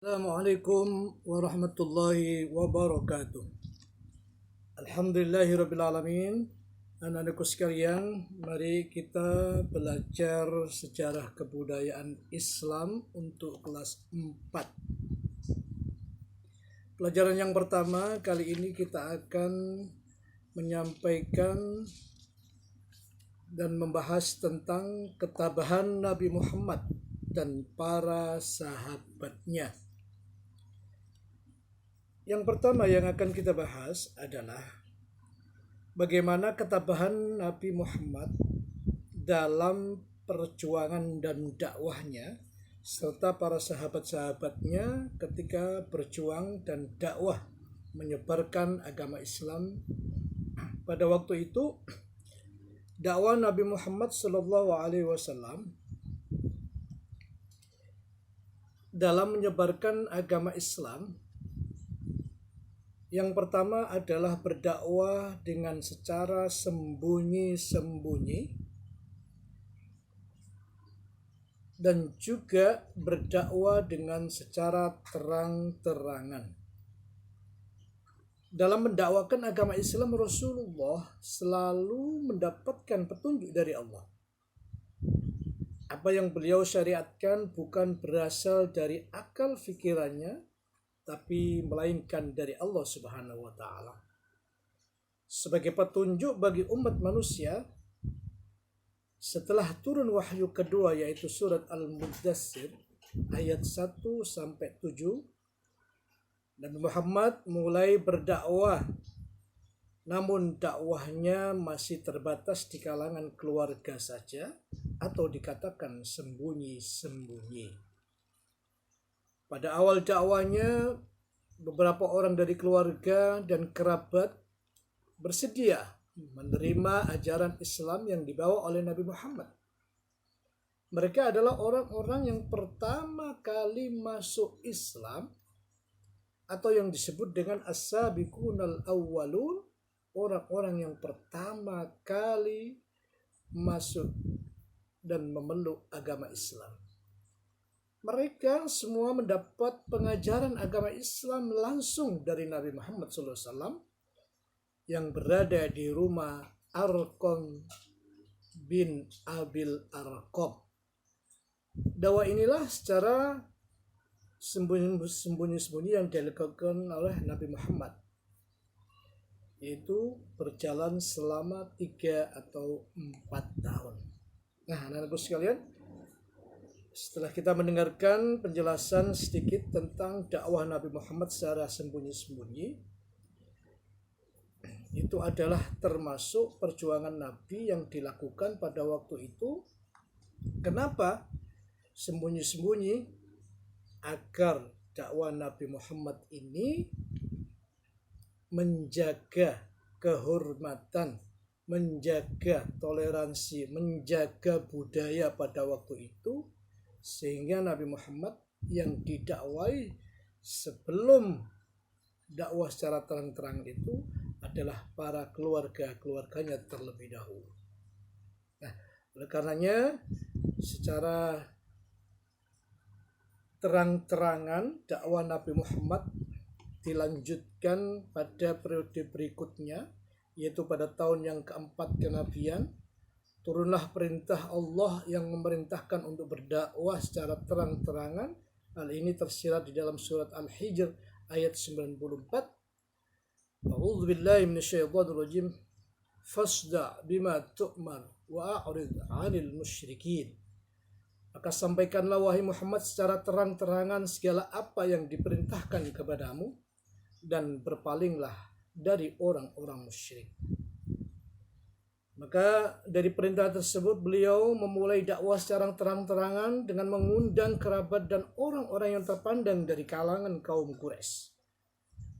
Assalamualaikum warahmatullahi wabarakatuh. Alhamdulillahirrabbilalamin. Anak-anakku sekalian, mari kita belajar sejarah kebudayaan Islam untuk kelas 4. Pelajaran yang pertama kali ini kita akan menyampaikan dan membahas tentang ketabahan Nabi Muhammad dan para sahabatnya. Yang pertama yang akan kita bahas adalah bagaimana ketabahan Nabi Muhammad dalam perjuangan dan dakwahnya serta para sahabat-sahabatnya ketika berjuang dan dakwah menyebarkan agama Islam. Pada waktu itu dakwah Nabi Muhammad SAW dalam menyebarkan agama Islam, yang pertama adalah berdakwah dengan secara sembunyi-sembunyi dan juga berdakwah dengan secara terang-terangan. Dalam mendakwakan agama Islam, Rasulullah selalu mendapatkan petunjuk dari Allah. Apa yang beliau syariatkan bukan berasal dari akal fikirannya, tapi melainkan dari Allah Subhanahu wa taala. Sebagai petunjuk bagi umat manusia, setelah turun wahyu kedua yaitu surat Al-Muddatsir ayat 1 sampai 7, Nabi Muhammad mulai berdakwah. Namun dakwahnya masih terbatas di kalangan keluarga saja atau dikatakan sembunyi-sembunyi. Pada awal dakwahnya, beberapa orang dari keluarga dan kerabat bersedia menerima ajaran Islam yang dibawa oleh Nabi Muhammad. Mereka adalah orang-orang yang pertama kali masuk Islam atau yang disebut dengan as-sabiqunal awwalun, orang-orang yang pertama kali masuk dan memeluk agama Islam. Mereka semua mendapat pengajaran agama Islam langsung dari Nabi Muhammad SAW yang berada di rumah Arqam bin Abil Arqam. Dakwah inilah secara sembunyi-sembunyi yang dilakukan oleh Nabi Muhammad, yaitu berjalan selama 3 atau 4 tahun. Nah, anak-anakku sekalian, setelah kita mendengarkan penjelasan sedikit tentang dakwah Nabi Muhammad secara sembunyi-sembunyi, itu adalah termasuk perjuangan Nabi yang dilakukan pada waktu itu. Kenapa sembunyi-sembunyi? Agar dakwah Nabi Muhammad ini menjaga kehormatan, menjaga toleransi, menjaga budaya pada waktu itu, sehingga Nabi Muhammad yang didakwai sebelum dakwah secara terang-terang itu adalah para keluarganya terlebih dahulu. Nah, oleh karenanya secara terang-terangan dakwah Nabi Muhammad dilanjutkan pada periode berikutnya, yaitu pada tahun yang keempat kenabian. Turunlah perintah Allah yang memerintahkan untuk berdakwah secara terang-terangan. Hal ini tersirat di dalam surat Al-Hijr ayat 94. A'udzu billahi minasyaitonir rajim. Fasda' bima tu'mar wa a'rid 'anil musyrikin. Maka sampaikanlah wahai Muhammad secara terang-terangan segala apa yang diperintahkan kepadamu dan berpalinglah dari orang-orang musyrik. Maka dari perintah tersebut beliau memulai dakwah secara terang-terangan dengan mengundang kerabat dan orang-orang yang terpandang dari kalangan kaum Quraisy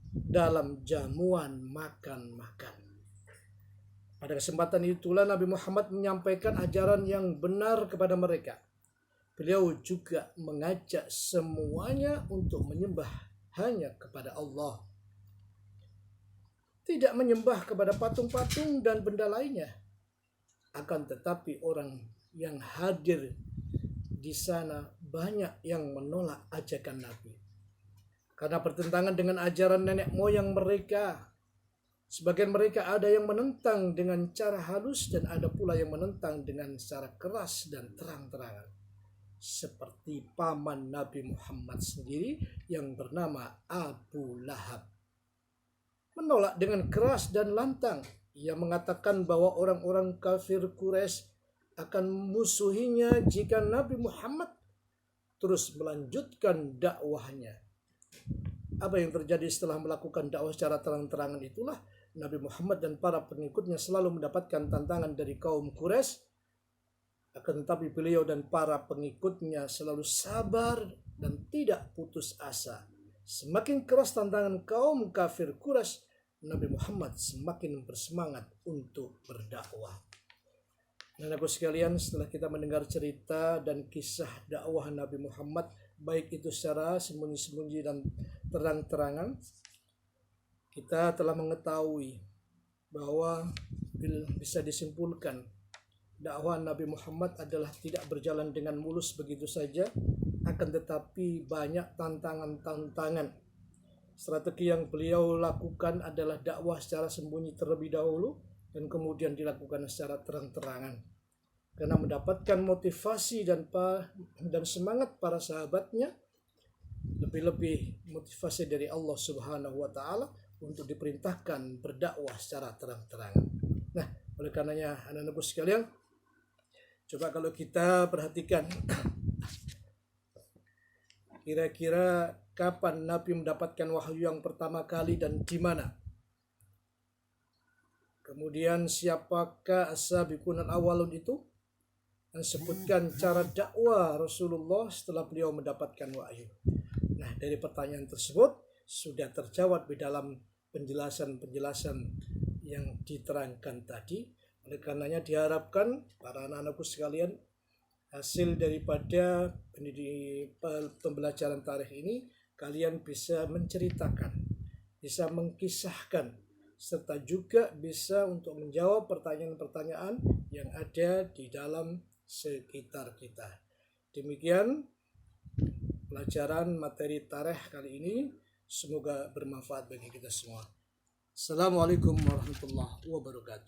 dalam jamuan makan-makan. Pada kesempatan itulah Nabi Muhammad menyampaikan ajaran yang benar kepada mereka. Beliau juga mengajak semuanya untuk menyembah hanya kepada Allah, tidak menyembah kepada patung-patung dan benda lainnya. Akan tetapi orang yang hadir di sana banyak yang menolak ajakan Nabi. karena bertentangan dengan ajaran nenek moyang mereka. Sebagian mereka ada yang menentang dengan cara halus dan ada pula yang menentang dengan cara keras dan terang-terangan. Seperti paman Nabi Muhammad sendiri yang bernama Abu Lahab. Menolak dengan keras dan lantang. Ia mengatakan bahwa orang-orang kafir Quraisy akan memusuhinya jika Nabi Muhammad terus melanjutkan dakwahnya. Apa yang terjadi setelah melakukan dakwah secara terang-terangan itulah Nabi Muhammad dan para pengikutnya selalu mendapatkan tantangan dari kaum Quraisy. Akan tetapi beliau dan para pengikutnya selalu sabar dan tidak putus asa. Semakin keras tantangan kaum kafir Quraisy, Nabi Muhammad semakin bersemangat untuk berdakwah. Anak-anakku sekalian, setelah kita mendengar cerita dan kisah dakwah Nabi Muhammad, baik itu secara sembunyi-sembunyi dan terang-terangan, kita telah mengetahui bahwa bisa disimpulkan dakwah Nabi Muhammad adalah tidak berjalan dengan mulus begitu saja, akan tetapi banyak tantangan-tantangan. Strategi yang beliau lakukan adalah dakwah secara sembunyi terlebih dahulu dan kemudian dilakukan secara terang-terangan. Karena mendapatkan motivasi dan semangat para sahabatnya, lebih-lebih motivasi dari Allah Subhanahu wa taala untuk diperintahkan berdakwah secara terang-terangan. Nah, oleh karenanya anak-anakku sekalian, coba kalau kita perhatikan kira-kira kapan Nabi mendapatkan wahyu yang pertama kali dan di mana? Kemudian siapakah as-sabiqun al-awwalun itu? Dan sebutkan cara dakwah Rasulullah setelah beliau mendapatkan wahyu. Nah, dari pertanyaan tersebut sudah terjawab di dalam penjelasan-penjelasan yang diterangkan tadi. Oleh karenanya diharapkan para anak-anakku sekalian, hasil daripada pembelajaran tarikh ini, kalian bisa menceritakan, bisa mengkisahkan, serta juga bisa untuk menjawab pertanyaan-pertanyaan yang ada di dalam sekitar kita. Demikian pelajaran materi tarikh kali ini, semoga bermanfaat bagi kita semua. Assalamualaikum warahmatullahi wabarakatuh.